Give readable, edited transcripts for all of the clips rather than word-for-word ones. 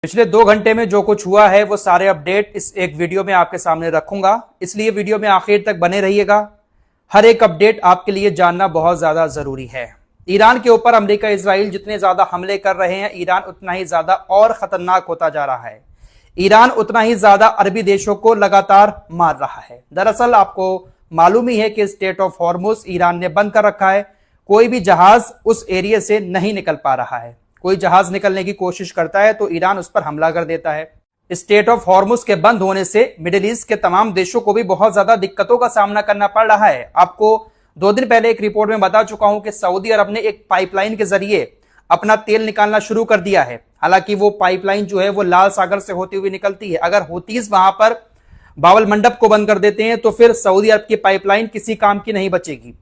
पिछले 2 घंटे में जो कुछ हुआ है वो सारे अपडेट इस एक वीडियो में आपके सामने रखूंगा, इसलिए वीडियो में आखिर तक बने रहिएगा। हर एक अपडेट आपके लिए जानना बहुत ज्यादा जरूरी है। ईरान के ऊपर अमेरिका इजराइल जितने ज्यादा हमले कर रहे हैं, ईरान उतना ही ज्यादा और खतरनाक होता जा रहा है। ईरान उतना ही ज्यादा अरबी देशों को लगातार मार रहा है। दरअसल आपको मालूम ही है कि स्ट्रेट ऑफ हॉर्मुज ईरान ने बंद कर रखा है। कोई भी जहाज उस एरिया से नहीं निकल पा रहा है। कोई जहाज निकलने की कोशिश करता है तो ईरान उस पर हमला कर देता है। स्ट्रेट ऑफ हॉर्मुज के बंद होने से मिडिल ईस्ट के तमाम देशों को भी बहुत ज्यादा दिक्कतों का सामना करना पड़ रहा है। आपको 2 दिन पहले एक रिपोर्ट में बता चुका हूं कि सऊदी अरब ने एक पाइपलाइन के जरिए अपना तेल निकालना शुरू कर दिया है। हालांकि वो पाइपलाइन जो है वो लाल सागर से होती हुई निकलती है। अगर हूतीज वहां पर बावल मंडप को बंद कर देते हैं तो फिर सऊदी अरब की पाइपलाइन किसी काम की नहीं बचेगी।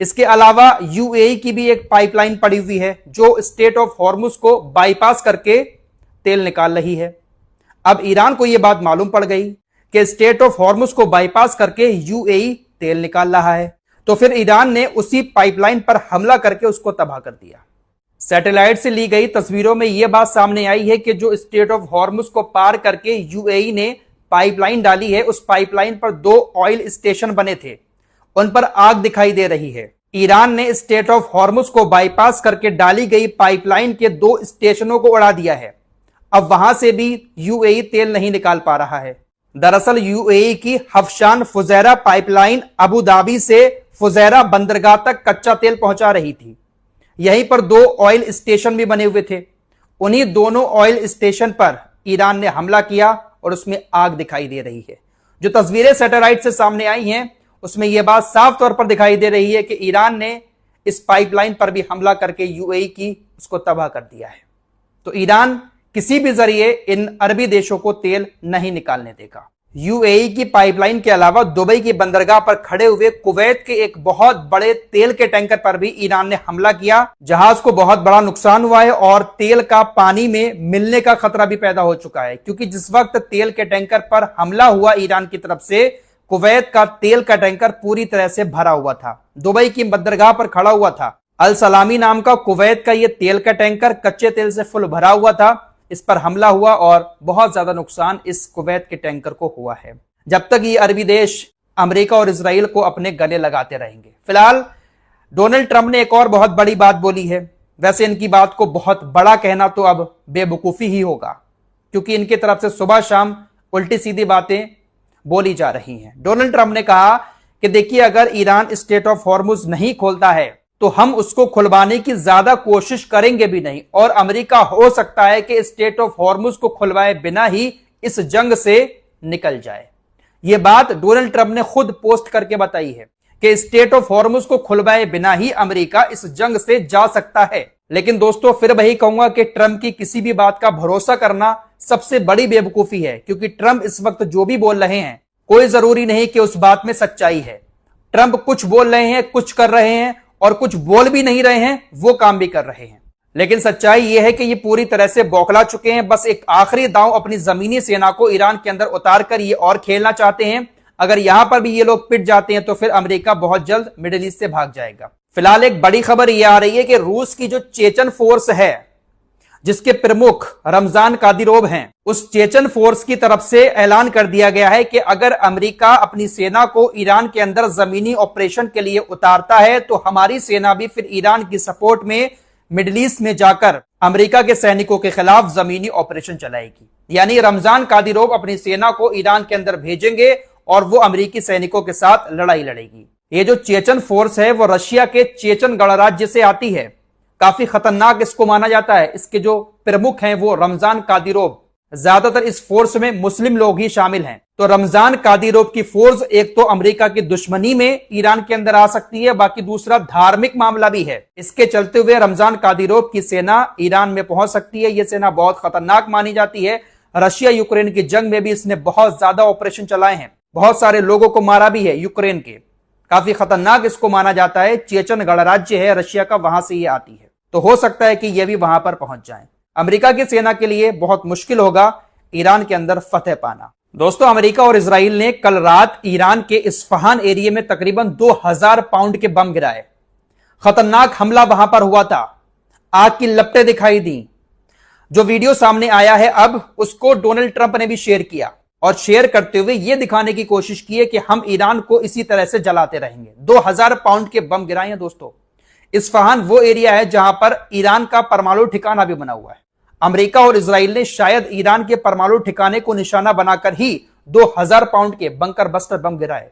इसके अलावा यूएई की भी एक पाइपलाइन पड़ी हुई है जो स्ट्रेट ऑफ हॉर्मुज को बाईपास करके तेल निकाल रही है। अब ईरान को यह बात मालूम पड़ गई कि स्ट्रेट ऑफ हॉर्मुज को बाईपास करके यूएई तेल निकाल रहा है, तो फिर ईरान ने उसी पाइपलाइन पर हमला करके उसको तबाह कर दिया। सैटेलाइट से ली गई तस्वीरों में यह बात सामने आई है कि जो स्ट्रेट ऑफ हॉर्मुज को पार करके यूएई ने पाइपलाइन डाली है, उस पाइपलाइन पर 2 ऑयल स्टेशन बने थे, उन पर आग दिखाई दे रही है। ईरान ने स्ट्रेट ऑफ हॉर्मुज को बाईपास करके डाली गई पाइपलाइन के 2 स्टेशनों को उड़ा दिया है। अब वहां से भी यूएई तेल नहीं निकाल पा रहा है। दरअसल यूएई की हफशान फुजैरा पाइपलाइन अबू धाबी से फुजैरा बंदरगाह तक कच्चा तेल पहुंचा रही थी। यहीं पर 2 ऑयल स्टेशन भी बने हुए थे। उन्हीं दोनों ऑयल स्टेशन पर ईरान ने हमला किया और उसमें आग दिखाई दे रही है। जो तस्वीरें सैटेलाइट से सामने आई हैं उसमें यह बात साफ तौर पर दिखाई दे रही है कि ईरान ने इस पाइपलाइन पर भी हमला करके यूएई की उसको तबाह कर दिया है। तो ईरान किसी भी जरिए इन अरबी देशों को तेल नहीं निकालने देगा। यूएई की पाइपलाइन के अलावा दुबई की बंदरगाह पर खड़े हुए कुवैत के एक बहुत बड़े तेल के टैंकर पर भी ईरान ने हमला किया। जहाज को बहुत बड़ा नुकसान हुआ है और तेल का पानी में मिलने का खतरा भी पैदा हो चुका है, क्योंकि जिस वक्त तेल के टैंकर पर हमला हुआ ईरान की तरफ से, कुवैत का तेल का टैंकर पूरी तरह से भरा हुआ था, दुबई की बंदरगाह पर खड़ा हुआ था। अल सलामी नाम का कुवैत का यह तेल का टैंकर कच्चे तेल से फुल भरा हुआ था। इस पर हमला हुआ और बहुत ज्यादा नुकसान इस कुवैत के टैंकर को हुआ है। जब तक ये अरबी देश अमेरिका और इजराइल को अपने गले लगाते रहेंगे। फिलहाल डोनाल्ड ट्रंप ने एक और बहुत बड़ी बात बोली है। वैसे इनकी बात को बहुत बड़ा कहना तो अब बेवकूफी ही होगा, क्योंकि इनकी तरफ से सुबह शाम उल्टी सीधी बातें बोली जा रही हैं। डोनाल्ड ट्रंप ने कहा कि देखिए, अगर ईरान स्ट्रेट ऑफ हॉर्मुज नहीं खोलता है तो हम उसको खुलवाने की ज्यादा कोशिश करेंगे भी नहीं, और अमेरिका हो सकता है कि स्ट्रेट ऑफ हॉर्मुज को खुलवाए बिना ही इस जंग से निकल जाए। यह बात डोनाल्ड ट्रंप ने खुद पोस्ट करके बताई है कि स्ट्रेट ऑफ हॉर्मुज को खुलवाए बिना ही अमेरिका इस जंग से जा सकता है। लेकिन दोस्तों, फिर वही कहूंगा कि ट्रंप की किसी भी बात का भरोसा करना सबसे बड़ी बेवकूफी है, क्योंकि ट्रंप इस वक्त जो भी बोल रहे हैं कोई जरूरी नहीं कि उस बात में सच्चाई है। ट्रंप कुछ बोल रहे हैं, कुछ कर रहे हैं, और कुछ बोल भी नहीं रहे हैं, वो काम भी कर रहे हैं। लेकिन सच्चाई यह है कि ये पूरी तरह से बौखला चुके हैं। बस एक आखिरी दांव अपनी जमीनी सेना को ईरान के अंदर उतार कर ये और खेलना चाहते हैं। अगर यहां पर भी ये लोग पिट जाते हैं तो फिर अमेरिका बहुत जल्द मिडिल ईस्ट से भाग जाएगा। फिलहाल एक बड़ी खबर यह आ रही है कि रूस की जो चेचन फोर्स है, जिसके प्रमुख रमजान कादिरोव हैं, उस चेचन फोर्स की तरफ से ऐलान कर दिया गया है कि अगर अमेरिका अपनी सेना को ईरान के अंदर जमीनी ऑपरेशन के लिए उतारता है तो हमारी सेना भी फिर ईरान की सपोर्ट में मिडिल ईस्ट में जाकर अमेरिका के सैनिकों के खिलाफ जमीनी ऑपरेशन चलाएगी। यानी रमजान कादिरोव अपनी सेना को ईरान के अंदर भेजेंगे और वो अमेरिकी सैनिकों के साथ लड़ाई लड़ेगी। ये जो चेचन फोर्स है वो रशिया के चेचन गणराज्य से आती है। काफी खतरनाक इसको माना जाता है। इसके जो प्रमुख हैं वो रमजान कादिरोव, ज्यादातर इस फोर्स में मुस्लिम लोग ही शामिल हैं। तो रमजान कादिरोव की फोर्स एक तो अमेरिका की दुश्मनी में ईरान के अंदर आ सकती है, बाकी दूसरा धार्मिक मामला भी है। इसके चलते हुए रमजान कादिरोव की सेना ईरान में पहुंच सकती है। यह सेना बहुत खतरनाक मानी जाती है। रशिया यूक्रेन की जंग में भी इसने बहुत ज्यादा ऑपरेशन चलाए हैं, बहुत सारे लोगों को मारा भी है यूक्रेन के। काफी खतरनाक इसको माना जाता है। चेचन गणराज्य है रशिया का, वहां से ये आती है। तो हो सकता है कि यह भी वहां पर पहुंच जाए। अमेरिका की सेना के लिए बहुत मुश्किल होगा ईरान के अंदर फतेह पाना। दोस्तों, अमेरिका और इजराइल ने कल रात ईरान के इस्फहान एरिया में तकरीबन 2000 पाउंड के बम गिराए। खतरनाक हमला वहां पर हुआ था। आग की लपटें दिखाई दी। जो वीडियो सामने आया है अब, उसको डोनाल्ड ट्रंप ने भी शेयर किया और शेयर करते हुए यह दिखाने की कोशिश की है कि हम ईरान को इसी तरह से जलाते रहेंगे। 2000 पाउंड के बम गिराए हैं दोस्तों। इस्फहान वो एरिया है जहां पर ईरान का परमाणु ठिकाना भी बना हुआ है। अमेरिका और इजराइल ने शायद ईरान के परमाणु ठिकाने को निशाना बनाकर ही 2000 पाउंड के बंकर बस्टर बम गिराए,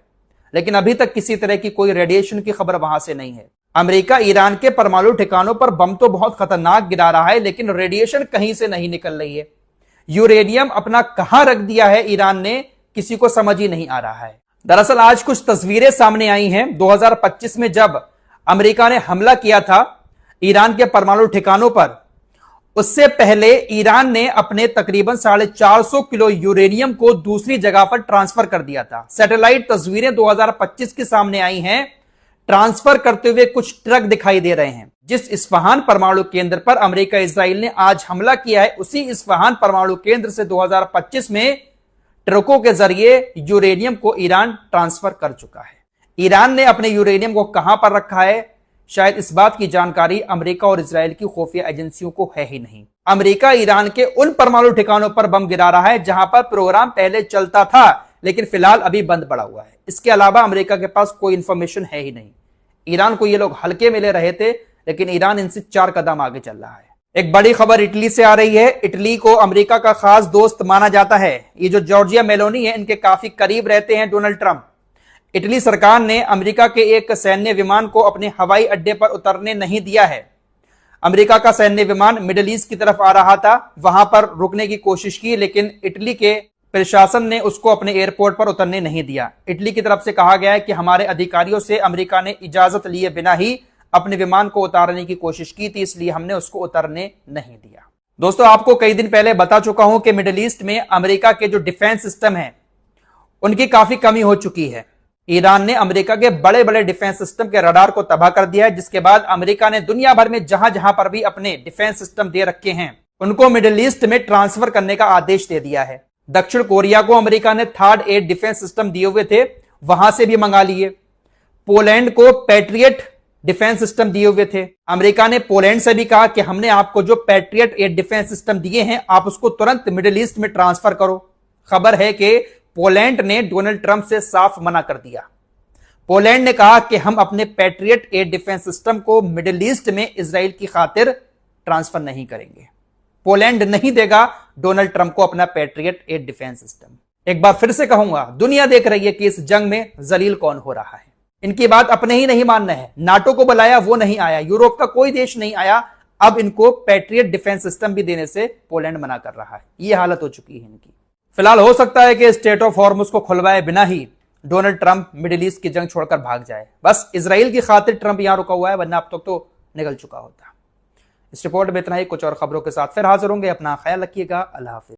लेकिन अभी तक किसी तरह की कोई रेडिएशन की खबर वहां से नहीं है। अमेरिका ईरान के परमाणु ठिकानों पर बम तो बहुत खतरनाक गिरा रहा है, लेकिन रेडिएशन कहीं से नहीं निकल रही है। यूरेनियम अपना कहां रख दिया है ईरान ने, किसी को समझ ही नहीं आ रहा है। दरअसल आज कुछ तस्वीरें सामने आई हैं 2025 में, जब अमेरिका ने हमला किया था ईरान के परमाणु ठिकानों पर। उससे पहले ईरान ने अपने तकरीबन 450 किलो यूरेनियम को दूसरी जगह पर ट्रांसफर कर दिया था। सैटेलाइट तस्वीरें 2025 के सामने आई हैं। ट्रांसफर करते हुए कुछ ट्रक दिखाई दे रहे हैं। जिस इस्फहान परमाणु केंद्र पर अमेरिका इजराइल ने आज हमला किया है, उसी इस्फहान परमाणु केंद्र से 2025 में ट्रकों के जरिए यूरेनियम को ईरान ट्रांसफर कर चुका है। ईरान ने अपने यूरेनियम को कहां पर रखा है, शायद इस बात की जानकारी अमेरिका और इजराइल की खुफिया एजेंसियों को है ही नहीं। अमेरिका ईरान के उन परमाणु ठिकानों पर बम गिरा रहा है जहां पर प्रोग्राम पहले चलता था, लेकिन फिलहाल अभी बंद पड़ा हुआ है। इसके अलावा अमेरिका के पास कोई इंफॉर्मेशन है ही नहीं। ईरान को ये लोग हल्के में ले रहे थे, लेकिन ईरान इनसे 4 कदम आगे चल रहा है। एक बड़ी खबर इटली से आ रही है। इटली को अमेरिका का खास दोस्त माना जाता है। ये जो जॉर्जिया मेलोनी है, इनके काफी करीब रहते हैं डोनाल्ड ट्रंप। इटली सरकार ने अमेरिका के एक सैन्य विमान को अपने हवाई अड्डे पर उतरने नहीं दिया है। अमेरिका का सैन्य विमान मिडिल ईस्ट की तरफ आ रहा था, वहां पर रुकने की कोशिश की, लेकिन इटली के प्रशासन ने उसको अपने एयरपोर्ट पर उतरने नहीं दिया। इटली की तरफ से कहा गया है कि हमारे अधिकारियों से अमेरिका ने इजाजत लिए बिना ही अपने विमान को उतारने की कोशिश की थी, इसलिए हमने उसको उतरने नहीं दिया। दोस्तों, आपको कई दिन पहले बता चुका हूं कि मिडिल ईस्ट में अमेरिका के जो डिफेंस सिस्टम है, उनकी काफी कमी हो चुकी है। ईरान ने अमेरिका के बड़े बड़े डिफेंस सिस्टम के रडार को तबाह कर दिया है, जिसके बाद अमेरिका ने दुनिया भर में जहां जहां पर भी अपने डिफेंस सिस्टम दे रखे हैं, उनको मिडिल ईस्ट में ट्रांसफर करने का आदेश दे दिया है। दक्षिण कोरिया को अमेरिका ने थर्ड एड डिफेंस सिस्टम दिए हुए थे, वहां से भी मंगा लिए। पोलैंड को पैट्रियट डिफेंस सिस्टम दिए हुए थे। अमेरिका ने पोलैंड से भी कहा कि हमने आपको जो पैट्रियट एड डिफेंस सिस्टम दिए हैं, आप उसको तुरंत मिडिल ईस्ट में ट्रांसफर करो। खबर है कि पोलैंड ने डोनाल्ड ट्रंप से साफ मना कर दिया। पोलैंड ने कहा कि हम अपने पैट्रियट एयर डिफेंस सिस्टम को मिडिल ईस्ट में इजराइल की खातिर ट्रांसफर नहीं करेंगे। पोलैंड नहीं देगा डोनाल्ड ट्रंप को अपना पैट्रियट एयर डिफेंस सिस्टम। एक बार फिर से कहूंगा, दुनिया देख रही है कि इस जंग में जलील कौन हो रहा है। इनकी बात अपने ही नहीं मानना है। नाटो को बुलाया, वो नहीं आया। यूरोप का कोई देश नहीं आया। अब इनको पैट्रियट डिफेंस सिस्टम भी देने से पोलैंड मना कर रहा है। यह हालत हो चुकी है इनकी। फिलहाल हो सकता है कि स्टेट ऑफ हॉर्मुज को खुलवाए बिना ही डोनाल्ड ट्रंप मिडिल ईस्ट की जंग छोड़कर भाग जाए। बस इजराइल की खातिर ट्रंप यहां रुका हुआ है, वरना अब तक तो निकल चुका होता। इस रिपोर्ट में इतना ही। कुछ और खबरों के साथ फिर हाजिर होंगे। अपना ख्याल रखिएगा। अल्लाह हाफिज।